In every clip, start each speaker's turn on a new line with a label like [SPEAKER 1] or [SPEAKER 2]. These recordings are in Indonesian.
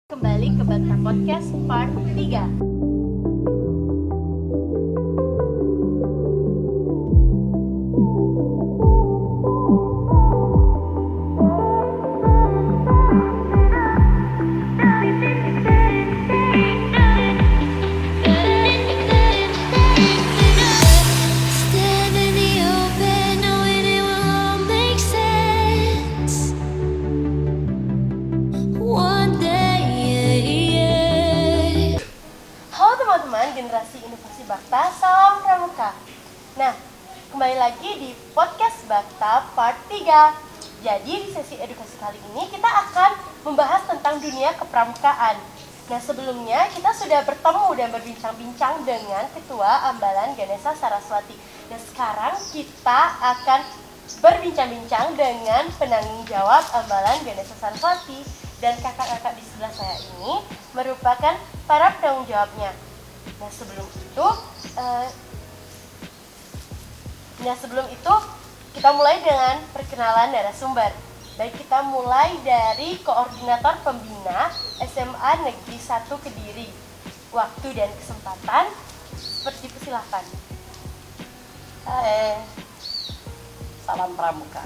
[SPEAKER 1] Kembali ke Banta Podcast Part 3. Halo teman-teman generasi inovasi Bakta, salam pramuka. Nah, kembali lagi di podcast Bakta Part 3. Jadi di sesi edukasi kali ini kita akan membahas tentang dunia kepramukaan. Nah, sebelumnya kita sudah bertemu dan berbincang-bincang dengan Ketua Ambalan Ganesha Saraswati. Nah, sekarang kita akan berbincang-bincang dengan penanggung jawab Ambalan Ganesha Saraswati, dan kakak-kakak di sebelah saya ini merupakan para penanggung jawabnya. Nah, sebelum itu kita mulai dengan perkenalan narasumber. Baik, kita mulai dari Koordinator Pembina SMA Negeri 1 Kediri. Waktu dan kesempatan dipersilahkan.
[SPEAKER 2] Hai, salam pramuka.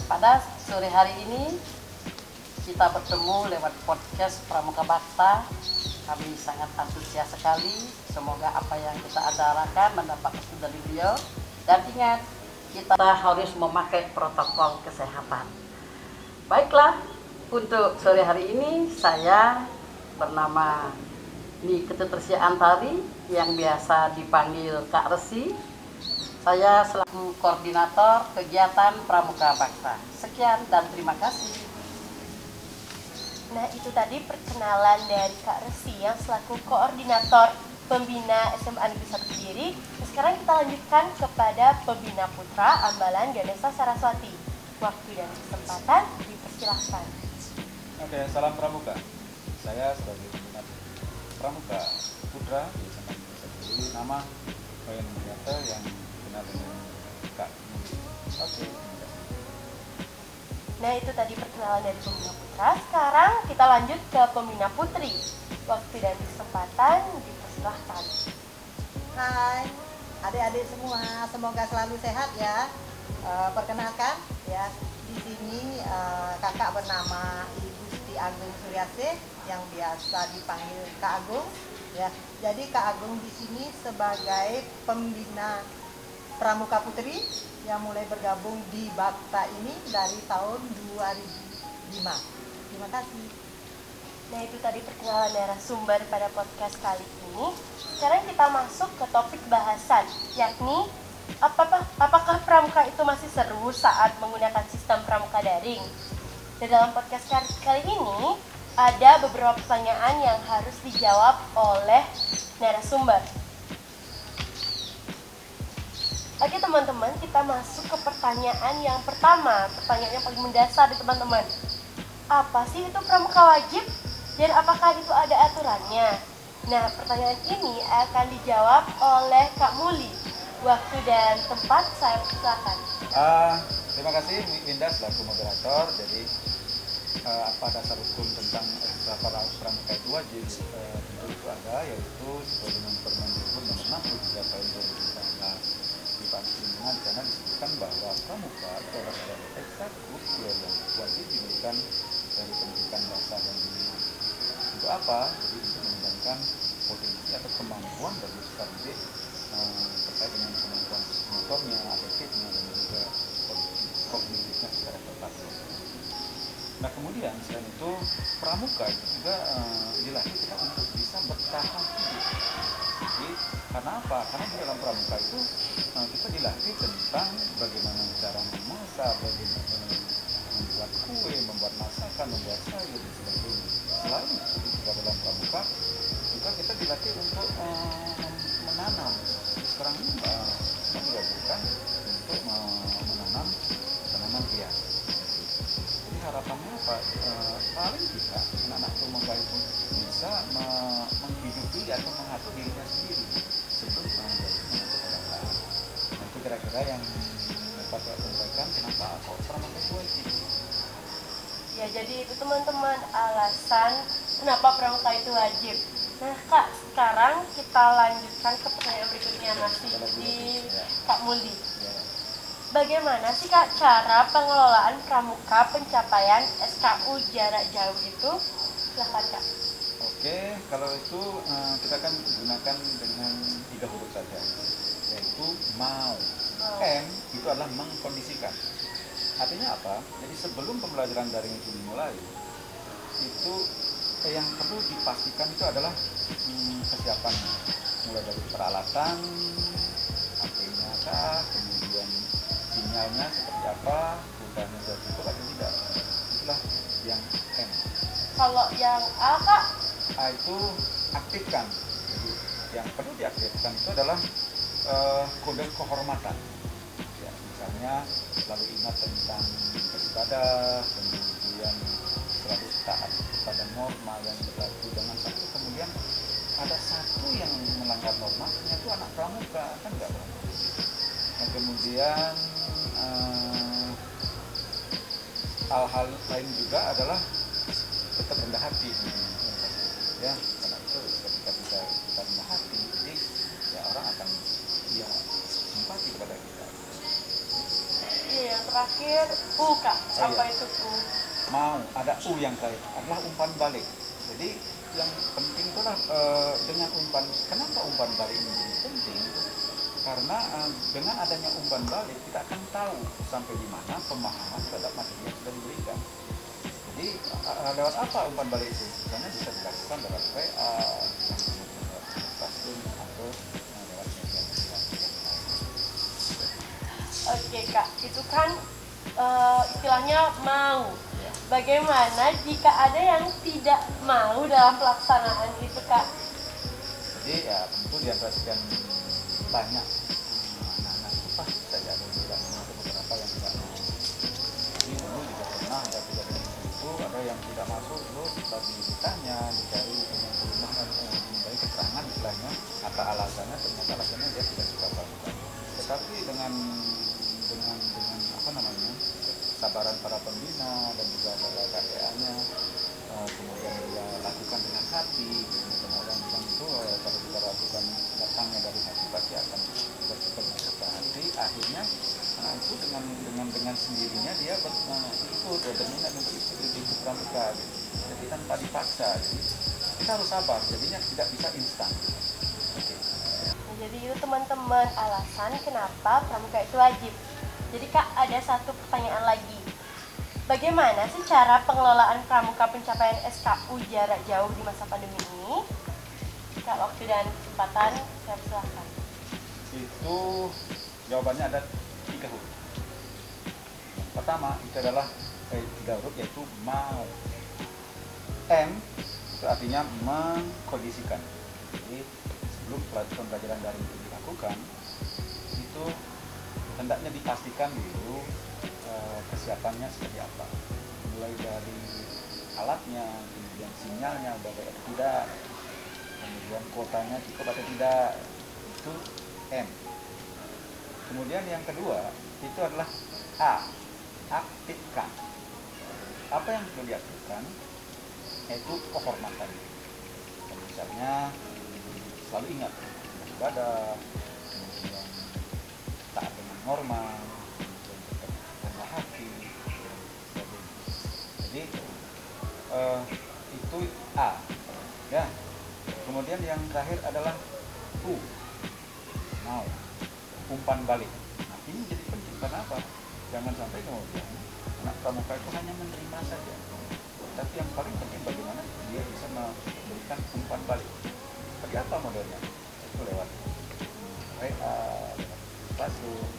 [SPEAKER 2] Pada sore hari ini kita bertemu lewat podcast Pramuka Bakta. Kami sangat antusias sekali. Semoga apa yang kita adarakan mendapat restu dari beliau. Dan ingat, kita harus memakai protokol kesehatan. Baiklah, untuk sore hari ini saya bernama Nikita Antari yang biasa dipanggil Kak Resi. Saya selaku koordinator kegiatan Pramuka Bakta. Sekian dan terima kasih.
[SPEAKER 1] Nah, itu tadi perkenalan dari Kak Resi yang selaku koordinator pembina SMA Negeri 1 Kediri. Sekarang kita lanjutkan kepada pembina putra Ambalan Ganesha Saraswati. Waktu dan kesempatan dipersilahkan.
[SPEAKER 3] Oke, salam pramuka. Saya sebagai pembina pramuka putra di SMA Negeri 1 Kediri, nama Wayan Mulyata yang dikenal dengan Kak Muli. Oke.
[SPEAKER 1] Nah, itu tadi perkenalan dari pembina putra. Sekarang kita lanjut ke pembina putri. Waktu dan kesempatan dipersilahkan.
[SPEAKER 4] Hai adik-adik semua, semoga selalu sehat ya. Perkenalkan ya, di sini kakak bernama Ibu Siti Agung Suryasih yang biasa dipanggil Kak Agung ya. Jadi Kak Agung di sini sebagai pembina Pramuka Putri yang mulai bergabung di Bakta ini dari tahun 2005. Terima kasih.
[SPEAKER 1] Nah, itu tadi perkenalan narasumber pada podcast kali ini. Sekarang kita masuk ke topik bahasan, yakni apakah pramuka itu masih seru saat menggunakan sistem pramuka daring? Dan dalam podcast kali ini ada beberapa pertanyaan yang harus dijawab oleh narasumber. Oke teman-teman, kita masuk ke pertanyaan yang pertama. Pertanyaan yang paling mendasar di teman-teman. Apa sih itu pramuka wajib? Dan apakah itu ada aturannya? Nah, pertanyaan ini akan dijawab oleh Kak Muli. Waktu dan tempat saya silakan.
[SPEAKER 3] Terima kasih Winda selaku moderator. Jadi apa dasar hukum tentang pramuka itu wajib? Tentu itu ada, yaitu sesuai dengan Permendikbud nomor 63 tahun 2019 di Lingkungan, karena disebutkan bahwa pramuka itu adalah ekstrakurikuler yang wajib diberikan dari pendidikan dasar dan menengah. Untuk apa? Jadi untuk mengembangkan potensi atau kemampuan bagi peserta didik terkait dengan kemampuan motornya, atletiknya, dan juga kognitifnya secara tepat. Nah, kemudian selain itu pramuka itu juga dilatih kita untuk bisa bertahan hidup. Jadi karena apa? Karena di dalam pramuka itu kita dilatih tentang bagaimana cara memasak, bagaimana membuat kue, membuat masakan, membuat sayur dan sebagainya. Selain itu juga dalam pramuka juga kita dilatih untuk menanam. Jadi sekarang ini sedang dilakukan untuk menanam tanaman hias. Jadi harapannya apa? Paling tidak anak-anak pramuka itu bisa menghidupi atau mengatur dirinya sendiri sebelum menjadi mengatur keadaan. Nah, itu kira-kira yang dapat saya sampaikan. Kenapa kok pramuka itu wajib?
[SPEAKER 1] Ya, Ya, jadi itu teman-teman alasan kenapa pramuka itu wajib. Nah Kak, sekarang kita lanjutkan ke pertanyaan berikutnya, masih di Kak Muldi. Bagaimana sih Kak cara pengelolaan pramuka pencapaian SKU jarak jauh itu? Silahkan Kak.
[SPEAKER 3] Oke, kalau itu kita kan gunakan dengan 3 huruf saja, yaitu mau. M itu adalah mengkondisikan. Artinya apa? Jadi sebelum pembelajaran daring itu dimulai, itu yang perlu dipastikan itu adalah kesiapan, mulai dari peralatan, HP-nya kah, kemudian sinyalnya seperti apa, udahnya sudah cukup atau tidak. Itulah yang M.
[SPEAKER 1] Kalau yang A Kak?
[SPEAKER 3] A itu aktifkan. Jadi yang perlu diaktifkan itu adalah kode kehormatan. Ya, misalnya selalu ingat tentang beribadah, kemudian selalu taat pada norma yang berlaku. Jangan sampai kemudian ada satu yang melanggar norma, itu anak pramuka, kan enggak bagus. Nah, kemudian hal-hal lain juga adalah tetap rendah hati, ya, karena itu ketika kita rendah hati, jadi ya orang akan simpati kepada kita.
[SPEAKER 1] Iya, yang terakhir U Kak. Apa itu U?
[SPEAKER 3] Mau, ada U yang terakhir adalah umpan balik. Jadi yang penting itu adalah dengan umpan. Kenapa umpan balik ini menjadi penting? Karena dengan adanya umpan balik kita akan tahu sampai di mana pemahaman terhadap materi yang sudah diberikan. Jadi lewat apa umpan balik itu? Misalnya bisa dilakukan lewat WA, lewat classroom, atau lewat media yang lain.
[SPEAKER 1] Oke Kak, itu kan istilahnya mau. Bagaimana jika ada yang tidak mau dalam pelaksanaan itu Kak?
[SPEAKER 3] Jadi ya tentu di antara sekian banyak anak-anak itu pasti saja ada yang tidak mau, atau beberapa yang tidak mau. Jadi dulu juga pernah ada kejadian itu, ada yang tidak masuk, terus bagi ditanya, dicari rumah dan dimintai keterangan istilahnya, apa alasannya, ternyata alasannya dia tidak suka pramuka. Tetapi dengan apa namanya, kesabaran para pembina dan juga para KPA-nya, kemudian dia lakukan dengan hati, kemudian orang bilang itu kalau kita lakukan datangnya dari hati pasti akan cepat masuk ke hati. Akhirnya itu dengan sendirinya dia ikut berminat untuk ikut pramuka, gitu. Jadi tanpa dipaksa. Jadi kita harus sabar, jadinya tidak bisa instan. Oke.
[SPEAKER 1] Jadi itu teman-teman alasan kenapa pramuka itu wajib. Jadi Kak, ada satu pertanyaan lagi. Bagaimana sih cara pengelolaan pramuka pencapaian SKU jarak jauh di masa pandemi ini? Kak, waktu dan kesempatan saya persilahkan.
[SPEAKER 3] Itu jawabannya ada 3 huruf. Pertama itu adalah 3 huruf, yaitu mau. M itu artinya mengkondisikan. Jadi sebelum pembelajaran daring itu dilakukan, itu hendaknya dipastikan dulu kesiapannya seperti apa, mulai dari alatnya, kemudian sinyalnya udah baik atau tidak, kemudian kuotanya cukup atau tidak, itu M. Kemudian yang kedua itu adalah A, aktifkan. Apa yang perlu diaktifkan? Yaitu kehormatan. Misalnya selalu ingat ibadah, kemudian taat dengan norma, rendah hati, jadi itu A, ya. Kemudian yang terakhir adalah U, mau, umpan balik. Nah, ini jadi penting, karena apa? Jangan sampai kemudian anak pramuka itu hanya menerima saja, tapi yang paling penting bagaimana dia bisa memberikan umpan balik. Seperti apa modelnya? Itu lewat WA, classroom.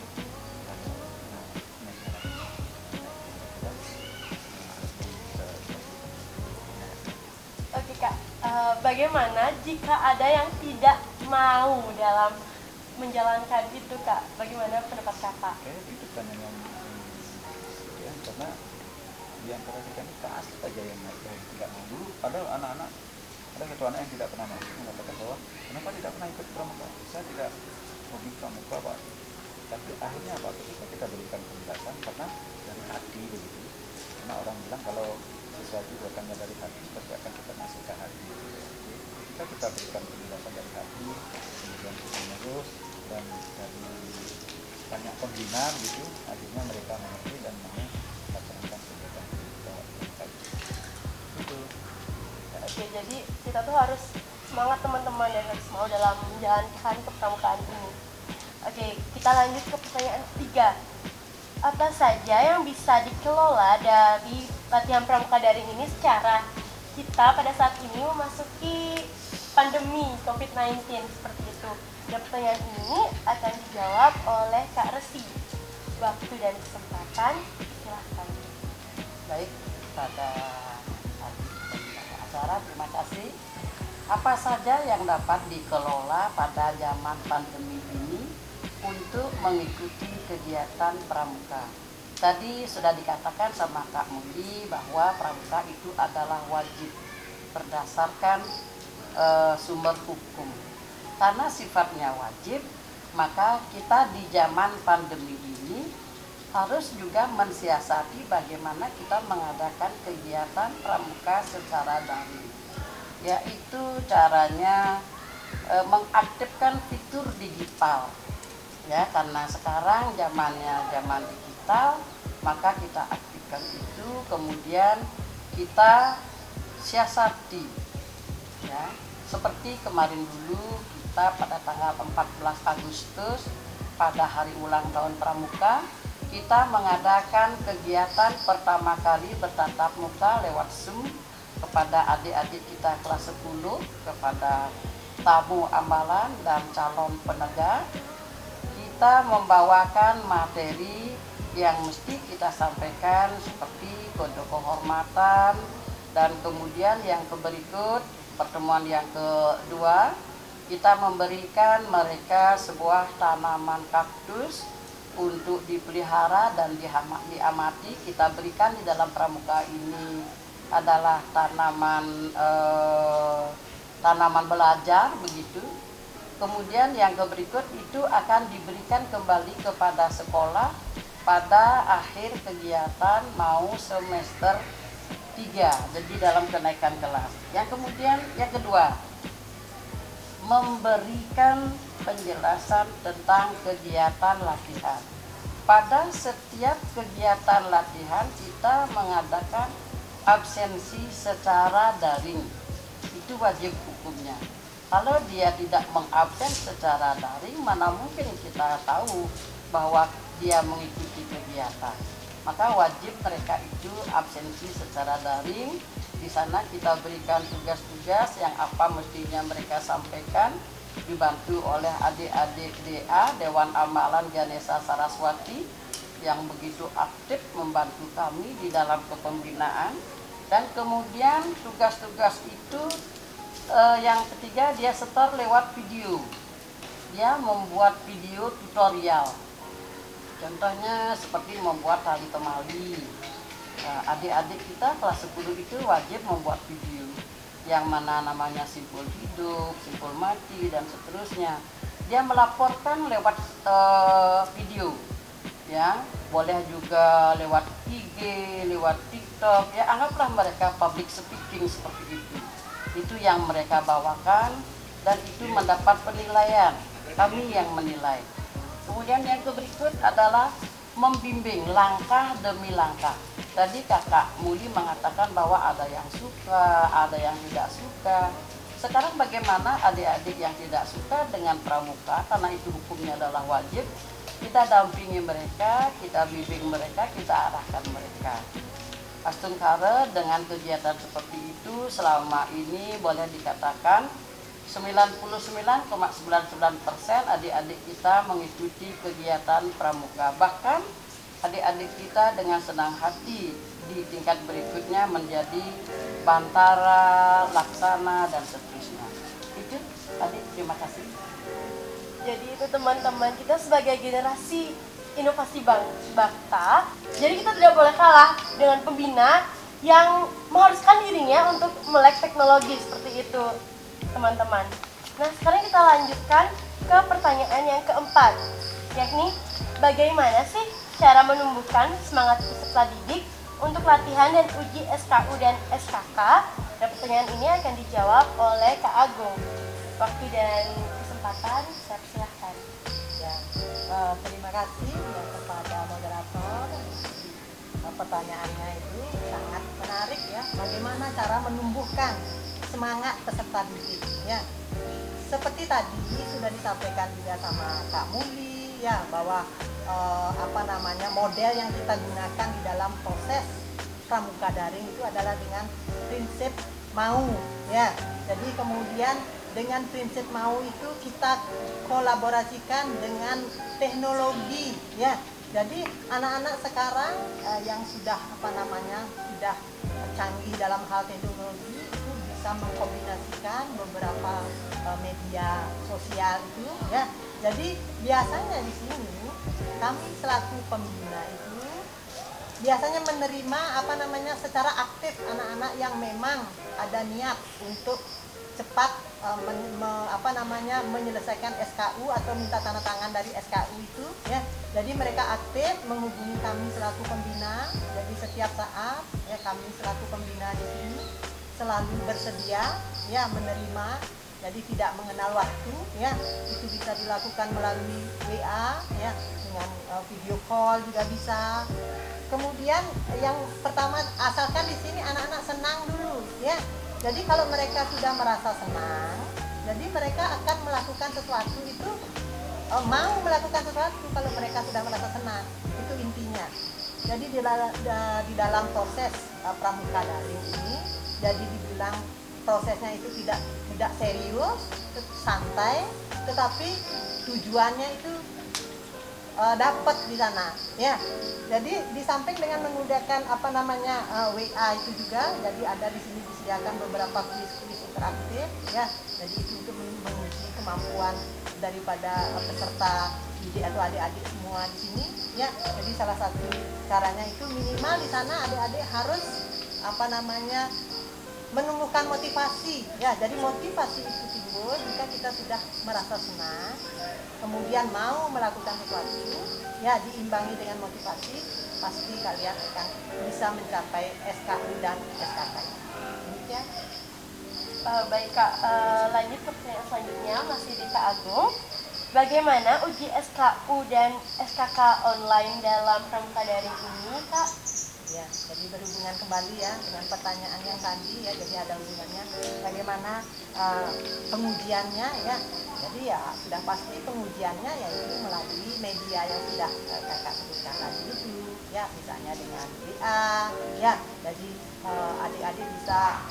[SPEAKER 1] Oke Kak, bagaimana jika ada yang tidak mau dalam menjalankan itu Kak? Bagaimana pendapat Kakak?
[SPEAKER 3] Oke, itu pertanyaan yang karena di antara kita pasti saja yang tidak mau. Dulu padahal anak-anak, ada satu anak yang tidak pernah masuk mengatakan bahwa kenapa tidak pernah ikut pramuka? Saya tidak hobi pramuka Pak. Tapi akhirnya apa? Ketika kita berikan penjelasan, karena dari hati begitu. Karena orang bilang kalau kita berikan penjelasan dari hati, kemudian terus menerus, dan dari banyak pembina gitu, akhirnya mereka mengerti dan mau melaksanakan kegiatan pramuka itu. Itu.
[SPEAKER 1] Oke, jadi kita tuh harus semangat teman-teman dan harus mau dalam menjalankan kepramukaan ini. Oke, kita lanjut ke pertanyaan ketiga. Apa saja yang bisa dikelola dari latihan pramuka daring ini secara kita pada saat ini memasuki pandemi COVID-19 seperti itu? Dan pertanyaan ini akan dijawab oleh Kak Resi. Waktu dan kesempatan, silahkan.
[SPEAKER 2] Baik, pada acara terima kasih. Apa saja yang dapat dikelola pada zaman pandemi ini untuk mengikuti kegiatan pramuka? Tadi sudah dikatakan sama Kak Muli bahwa pramuka itu adalah wajib berdasarkan sumber hukum. Karena sifatnya wajib, maka kita di zaman pandemi ini harus juga mensiasati bagaimana kita mengadakan kegiatan pramuka secara daring, yaitu caranya mengaktifkan fitur digital. Ya, karena sekarang zamannya zaman digital, maka kita aktifkan itu, kemudian kita siasati. Ya, seperti kemarin dulu kita pada tanggal 14 Agustus pada hari ulang tahun pramuka, kita mengadakan kegiatan pertama kali bertatap muka lewat Zoom kepada adik-adik kita kelas 10, kepada tamu amalan dan calon penegak. Kita membawakan materi yang mesti kita sampaikan seperti kode kehormatan, dan kemudian yang berikut, pertemuan yang kedua, kita memberikan mereka sebuah tanaman kaktus untuk dipelihara dan diamati. Kita berikan di dalam pramuka ini adalah tanaman belajar begitu. Kemudian yang berikut itu akan diberikan kembali kepada sekolah pada akhir kegiatan mau semester 3, jadi dalam kenaikan kelas. Yang kemudian yang kedua, memberikan penjelasan tentang kegiatan latihan. Pada setiap kegiatan latihan kita mengadakan absensi secara daring. Itu wajib hukumnya. Kalau dia tidak mengabsen secara daring, mana mungkin kita tahu bahwa dia mengikuti kegiatan. Maka wajib mereka itu absensi secara daring. Di sana kita berikan tugas-tugas yang apa mestinya mereka sampaikan, dibantu oleh adik-adik DA, Dewan Amalan Ganesha Saraswati, yang begitu aktif membantu kami di dalam kepembinaan. Dan kemudian tugas-tugas itu yang ketiga, dia setor lewat video. Dia membuat video tutorial. Contohnya seperti membuat tali temali. Adik-adik kita kelas 10 itu wajib membuat video yang mana namanya simpul hidup, simpul mati, dan seterusnya. Dia melaporkan lewat video, ya, boleh juga lewat IG, lewat TikTok, ya, anggaplah mereka public speaking seperti itu. Itu yang mereka bawakan dan itu mendapat penilaian, kami yang menilai. Kemudian yang berikut adalah membimbing langkah demi langkah. Tadi Kakak Muli mengatakan bahwa ada yang suka, ada yang tidak suka. Sekarang bagaimana adik-adik yang tidak suka dengan pramuka, karena itu hukumnya adalah wajib, kita dampingi mereka, kita bimbing mereka, kita arahkan mereka. Astungkara dengan kegiatan seperti itu selama ini boleh dikatakan 99,99% adik-adik kita mengikuti kegiatan pramuka. Bahkan adik-adik kita dengan senang hati di tingkat berikutnya menjadi bantara, laksana, dan seterusnya. Itu adik, terima kasih.
[SPEAKER 1] Jadi itu teman-teman, kita sebagai generasi inovasi Bakta, jadi kita tidak boleh kalah dengan pembina yang mengharuskan dirinya untuk melek teknologi seperti itu, teman-teman. Nah, sekarang kita lanjutkan ke pertanyaan yang keempat, yakni bagaimana sih cara menumbuhkan semangat peserta didik untuk latihan dan uji SKU dan SKK Nah, pertanyaan ini akan dijawab oleh Kak Agung. Waktu dan kesempatan saya persilahkan.
[SPEAKER 4] Ya, terima kasih ya kepada moderator. Pertanyaannya itu sangat menarik ya. Bagaimana cara menumbuhkan semangat peserta didik ya. Seperti tadi sudah disampaikan juga sama Kak Muli ya bahwa model yang kita gunakan di dalam proses pramuka daring itu adalah dengan prinsip mau ya. Jadi kemudian dengan prinsip mau itu kita kolaborasikan dengan teknologi ya. Jadi anak-anak sekarang yang sudah sudah canggih dalam hal teknologi itu bisa mengkombinasikan beberapa media sosial itu ya. Jadi biasanya di sini kami selaku pembina itu biasanya menerima secara aktif anak-anak yang memang ada niat untuk cepat menyelesaikan SKU atau minta tanda tangan dari SKU itu ya. Jadi mereka aktif menghubungi kami selaku pembina. Jadi setiap saat ya kami selaku pembina di sini selalu bersedia ya menerima. Jadi tidak mengenal waktu ya. Itu bisa dilakukan melalui WA ya, dengan video call juga bisa. Kemudian yang pertama, asalkan di sini anak-anak senang dulu ya. Jadi kalau mereka sudah merasa senang, jadi mereka akan melakukan sesuatu itu, mau melakukan sesuatu kalau mereka sudah merasa senang. Itu intinya. Jadi di dalam proses pramuka daring ini, jadi dibilang prosesnya itu tidak serius, santai, tetapi tujuannya itu dapat di sana ya. Jadi di samping dengan menggunakan WA itu juga, jadi ada di sini disediakan beberapa kuis-kuis interaktif ya. Jadi itu untuk menguji kemampuan daripada peserta didik atau adik-adik semua di sini ya. Jadi salah satu caranya itu minimal di sana adik-adik harus menumbuhkan motivasi ya. Jadi motivasi itu timbul jika kita sudah merasa senang, kemudian mau melakukan sesuatu ya, diimbangi dengan motivasi, pasti kalian akan bisa mencapai SKU dan SKK. Demikian.
[SPEAKER 1] Baik Kak, lanjut ke pertanyaan selanjutnya masih di Kak Agung. Bagaimana uji SKU dan SKK online dalam pramuka daring ini, Kak?
[SPEAKER 4] Ya, jadi berhubungan kembali ya dengan pertanyaan yang tadi ya, jadi ada hubungannya bagaimana pengujiannya ya. Jadi ya sudah pasti pengujiannya yaitu melalui media yang sudah kakak sebutkan tadi itu ya, misalnya dengan WA ya. Jadi adik-adik bisa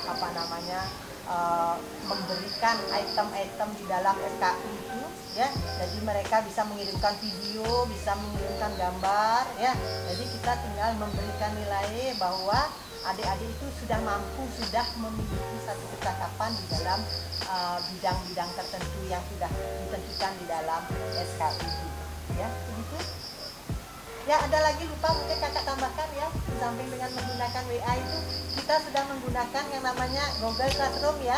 [SPEAKER 4] memberikan item-item di dalam SKU itu ya. Jadi mereka bisa mengirimkan video, bisa mengirimkan gambar ya. Jadi kita tinggal memberikan nilai bahwa adik-adik itu sudah mampu, sudah memiliki satu kecakapan di dalam bidang-bidang tertentu yang sudah ditentukan di dalam SKU itu ya. Begitu. Ya, ada lagi lupa mungkin kakak tambahkan ya, di samping dengan menggunakan WA itu kita sudah menggunakan yang namanya Google Classroom ya.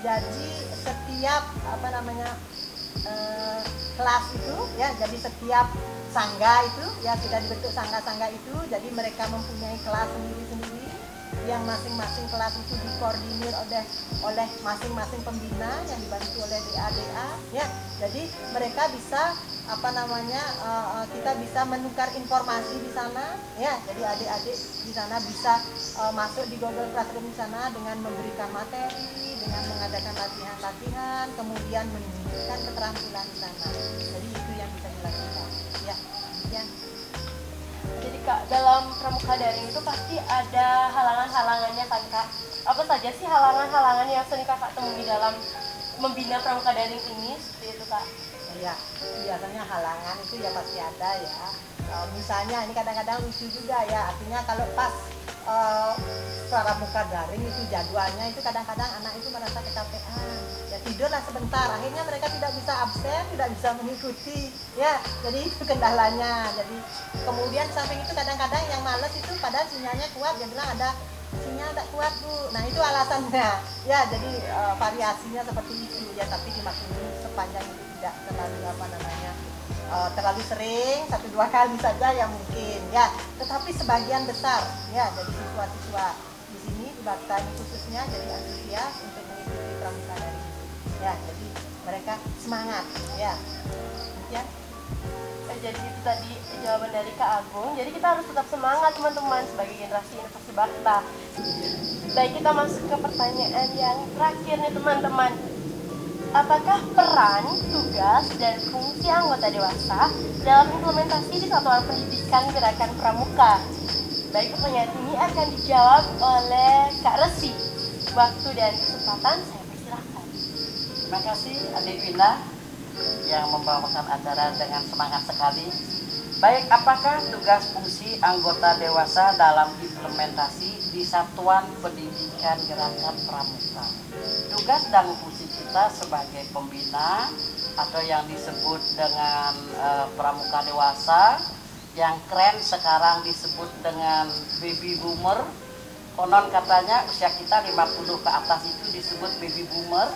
[SPEAKER 4] Jadi setiap kelas itu ya, jadi setiap sangga itu ya sudah dibentuk sangga-sangga itu, jadi mereka mempunyai kelas sendiri-sendiri yang masing-masing kelas itu dikoordinir oleh masing-masing pembina yang dibantu oleh DA ya. Jadi mereka bisa kita bisa menukar informasi di sana ya. Jadi adik-adik di sana bisa masuk di Google Classroom di sana dengan memberikan materi, dengan mengadakan latihan-latihan, kemudian menunjukkan keterampilan di sana. Jadi itu yang bisa dilakukan ya. Demikian.
[SPEAKER 1] Jadi Kak, dalam pramuka daring itu pasti ada halangan-halangannya kan Kak? Apa saja sih halangan-halangan yang sering Kakak temui dalam membina pramuka daring ini seperti itu Kak?
[SPEAKER 4] Ya, biasanya halangan itu ya pasti ada ya. Misalnya ini kadang-kadang lucu juga ya, artinya kalau pas pramuka daring itu jadwalnya itu kadang-kadang anak itu merasa kecapean ya, tidurlah sebentar, akhirnya mereka tidak bisa absen, tidak bisa mengikuti ya. Jadi itu kendalanya. Jadi kemudian samping itu kadang-kadang yang males itu padahal sinyalnya kuat, dia bilang ada sinyal tak kuat Bu. Nah itu alasannya ya. Jadi variasinya seperti itu ya, tapi dimaklumi sepanjang itu tidak terlalu terlalu sering, 1-2 kali saja ya mungkin ya. Tetapi sebagian besar ya, jadi siswa-siswa di sini Bakta ini khususnya jadi antusias untuk mengikuti pramuka dari ibu. Ya, jadi mereka semangat ya. Demikian.
[SPEAKER 1] Jadi itu tadi jawaban dari Kak Agung. Jadi kita harus tetap semangat teman-teman sebagai generasi inovasi Bakta. Baik, kita masuk ke pertanyaan yang terakhir nih teman-teman. Apakah peran, tugas, dan fungsi anggota dewasa dalam implementasi di satuan pendidikan gerakan pramuka? Baik, pertanyaan ini akan dijawab oleh Kak Resi. Waktu dan kesempatan saya persilahkan.
[SPEAKER 2] Terima kasih Adik Wina yang membawakan acara dengan semangat sekali. Baik, apakah tugas fungsi anggota dewasa dalam implementasi di satuan pendidikan gerakan pramuka? Tugas dan fungsi kita sebagai pembina atau yang disebut dengan pramuka dewasa, yang keren sekarang disebut dengan baby boomer. Konon katanya usia kita 50 ke atas itu disebut baby boomer.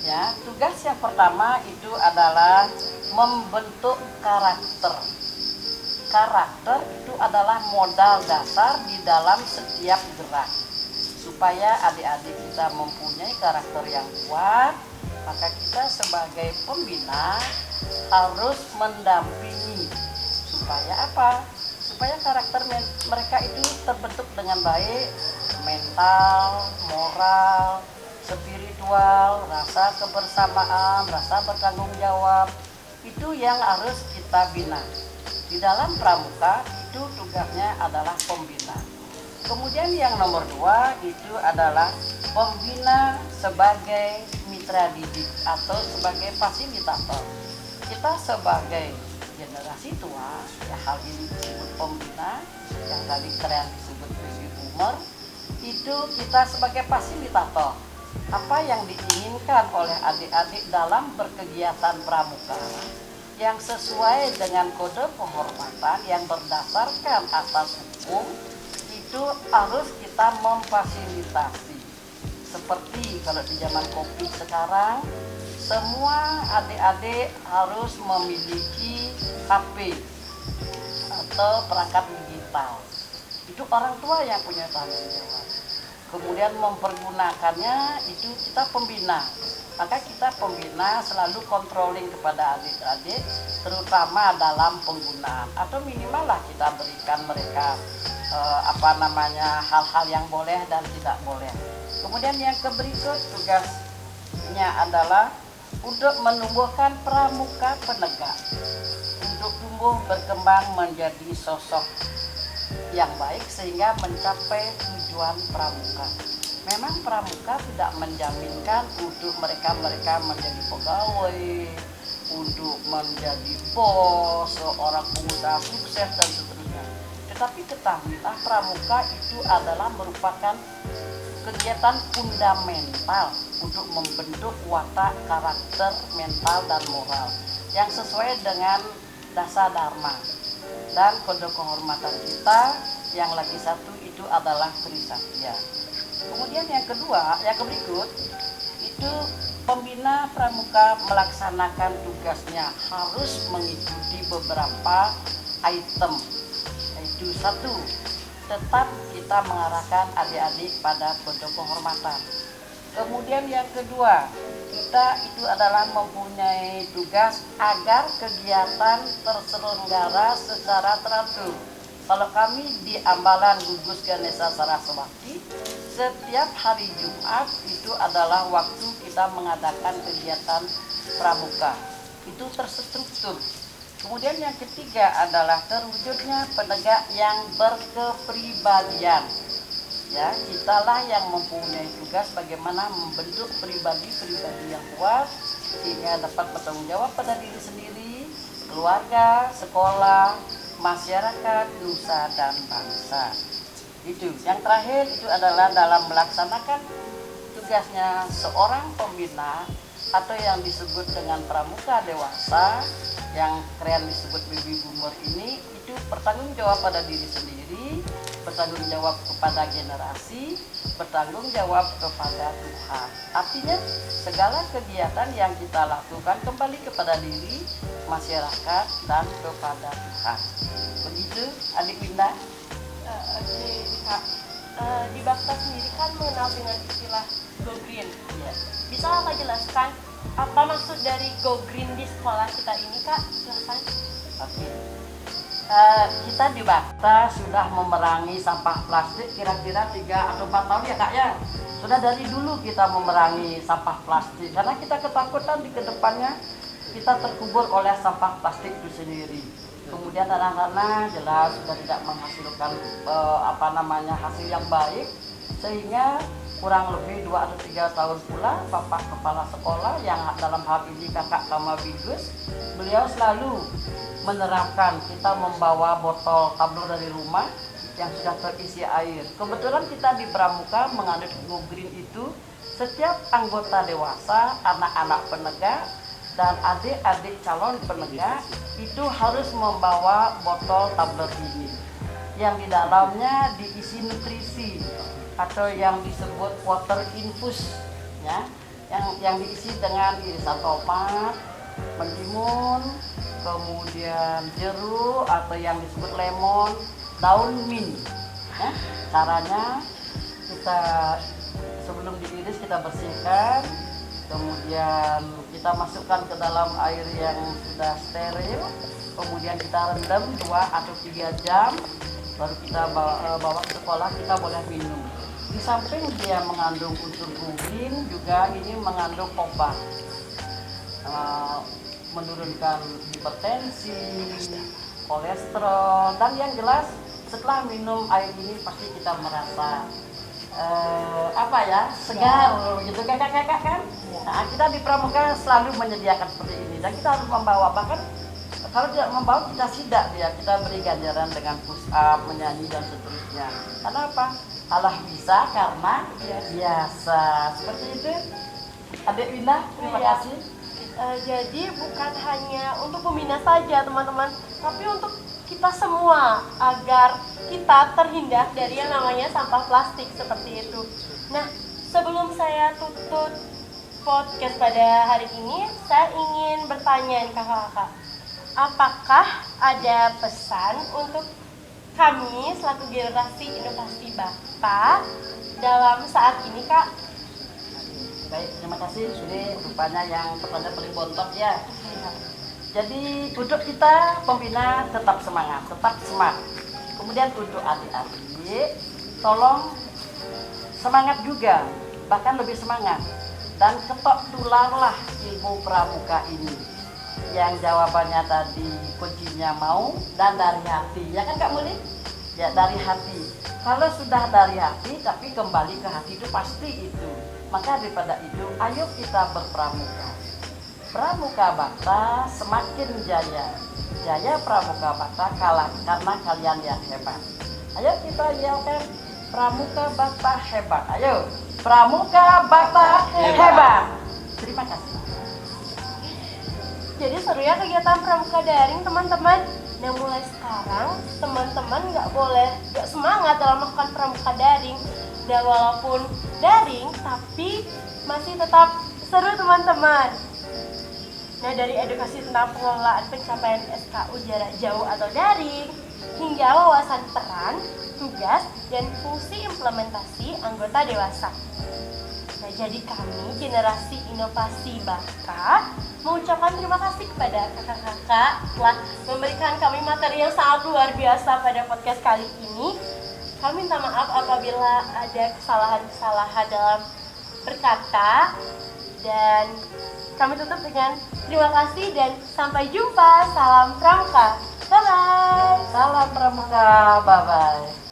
[SPEAKER 2] Ya, tugas yang pertama itu adalah membentuk karakter. Karakter itu adalah modal dasar di dalam setiap gerak. Supaya adik-adik kita mempunyai karakter yang kuat, maka kita sebagai pembina harus mendampingi. Supaya apa? Supaya karakter mereka itu terbentuk dengan baik, mental, moral, spiritual, rasa kebersamaan, rasa bertanggung jawab. Itu yang harus kita bina. Di dalam pramuka itu tugasnya adalah pembina. Kemudian yang nomor 2 itu adalah pembina sebagai mitra didik atau sebagai fasilitator. Kita sebagai generasi tua, ya hal ini disebut pembina, yang tadi keren disebut baby boomer, itu kita sebagai fasilitator. Apa yang diinginkan oleh adik-adik dalam berkegiatan pramuka yang sesuai dengan kode penghormatan yang berdasarkan atas hukum, itu harus kita memfasilitasi. Seperti kalau di zaman COVID sekarang, semua adik-adik harus memiliki HP atau perangkat digital. Itu orang tua yang punya tanggung jawab. Kemudian mempergunakannya itu kita pembina. Maka kita pembina selalu controlling kepada adik-adik, terutama dalam penggunaan. Atau minimal lah kita berikan mereka hal-hal yang boleh dan tidak boleh. Kemudian yang berikut tugasnya adalah untuk menumbuhkan pramuka penegak, untuk tumbuh berkembang menjadi sosok yang baik sehingga mencapai tujuan pramuka. Memang pramuka tidak menjaminkan untuk mereka menjadi pegawai, untuk menjadi bos, seorang pengusaha sukses dan seterusnya. Tetapi ketahuilah pramuka itu adalah merupakan kegiatan fundamental untuk membentuk watak, karakter, mental, dan moral yang sesuai dengan dasar dharma dan kode kehormatan kita. Yang lagi satu itu adalah Trisatya. Kemudian yang berikut itu pembina pramuka melaksanakan tugasnya harus mengikuti beberapa item. Yaitu 1, tetap kita mengarahkan adik-adik pada kode kehormatan. Kemudian yang kedua, kita itu adalah mempunyai tugas agar kegiatan terselenggara secara teratur. Kalau kami di Ambalan Gugus Ganesha Saraswati, setiap hari Jumat itu adalah waktu kita mengadakan kegiatan pramuka. Itu terstruktur. Kemudian yang ketiga adalah terwujudnya penegak yang berkepribadian. Ya, kitalah yang mempunyai tugas bagaimana membentuk pribadi-pribadi yang kuat sehingga dapat bertanggung jawab pada diri sendiri, keluarga, sekolah, masyarakat, nusa dan bangsa. Itu. Yang terakhir itu adalah dalam melaksanakan tugasnya seorang pembina atau yang disebut dengan pramuka dewasa, yang keren disebut baby boomer ini, itu bertanggung jawab pada diri sendiri, bertanggung jawab kepada generasi, bertanggung jawab kepada Tuhan. Artinya segala kegiatan yang kita lakukan kembali kepada diri, masyarakat, dan kepada Tuhan. Begitu adik Winda.
[SPEAKER 1] Oke, Kak. di Bakta sendiri kan mengenal dengan istilah Go Green.
[SPEAKER 2] Iya.
[SPEAKER 1] Bisa Kakak jelaskan apa maksud dari Go Green di sekolah kita ini, Kak? Silahkan.
[SPEAKER 2] Oke. Kita di Bakta sudah memerangi sampah plastik kira-kira 3 atau 4 tahun ya Kak ya. Sudah dari dulu kita memerangi sampah plastik karena kita ketakutan di kedepannya kita terkubur oleh sampah plastik itu sendiri. Kemudian anak-anak jelas sudah tidak menghasilkan hasil yang baik, sehingga kurang lebih 2 atau 3 tahun pula Bapak Kepala Sekolah yang dalam hal ini Kakak Kamabigus, beliau selalu menerapkan kita membawa botol tumbler dari rumah yang sudah terisi air. Kebetulan kita di Pramuka menganut Go Green itu, setiap anggota dewasa, anak-anak penegak dan adik-adik calon penegak itu harus membawa botol tumbler ini yang di dalamnya diisi nutrisi atau yang disebut water infus ya, yang diisi dengan irisan tomat, mentimun, kemudian jeruk atau yang disebut lemon, daun mint ya. Caranya kita sebelum diiris kita bersihkan, kemudian kita masukkan ke dalam air yang sudah steril, kemudian kita rendam 2 atau 3 jam, baru kita bawa ke sekolah, kita boleh minum. Di samping dia mengandung unsur green, juga ini mengandung obat, menurunkan hipertensi, kolesterol, dan yang jelas setelah minum air ini pasti kita merasa segar gitu kakak-kakak kan. Nah, kita di Pramuka selalu menyediakan seperti ini dan kita harus membawa, bahkan kalau tidak membawa kita sidak ya, kita beri ganjaran dengan push up, menyanyi dan seterusnya. Karena apa? Allah bisa karena biasa. Seperti itu. Adik Winda, terima kasih.
[SPEAKER 1] Jadi bukan hanya untuk pembina saja teman-teman, tapi untuk kita semua agar kita terhindar dari yang namanya sampah plastik seperti itu. Nah, sebelum saya tutup podcast pada hari ini, saya ingin bertanya nih kakak-kakak, apakah ada pesan untuk kami selaku generasi inovasi Bakta dalam saat ini, Kak?
[SPEAKER 2] Baik, terima kasih. Sudah rupanya yang pertanyaan paling bontot ya. Jadi untuk kita pembina tetap semangat, tetap semangat. Kemudian untuk adik-adik, tolong semangat juga, bahkan lebih semangat. Dan ketok tularlah ilmu pramuka ini. Yang jawabannya tadi kuncinya mau dan dari hati, ya kan Kak Muli? Ya dari hati. Kalau sudah dari hati tapi kembali ke hati itu pasti itu. Maka daripada itu, ayo kita berpramuka. Pramuka Bakta semakin jaya. Jaya Pramuka Bakta kalah karena kalian yang hebat. Ayo kita yelkan Pramuka Bakta hebat. Ayo, Pramuka Bakta hebat. Terima kasih.
[SPEAKER 1] Jadi seru ya kegiatan pramuka daring teman-teman. Nah mulai sekarang teman-teman nggak semangat dalam melakukan pramuka daring. Dan walaupun daring tapi masih tetap seru teman-teman. Nah dari edukasi tentang pengelolaan pencapaian SKU jarak jauh atau daring hingga wawasan peran, tugas, dan fungsi implementasi anggota dewasa. Nah, jadi kami generasi inovasi Bakta mengucapkan terima kasih kepada kakak-kakak telah memberikan kami materi yang sangat luar biasa pada podcast kali ini. Kami minta maaf apabila ada kesalahan-kesalahan dalam berkata, dan kami tutup dengan terima kasih dan sampai jumpa. Salam Pramuka. Bye-bye.
[SPEAKER 2] Salam Pramuka. Bye-bye.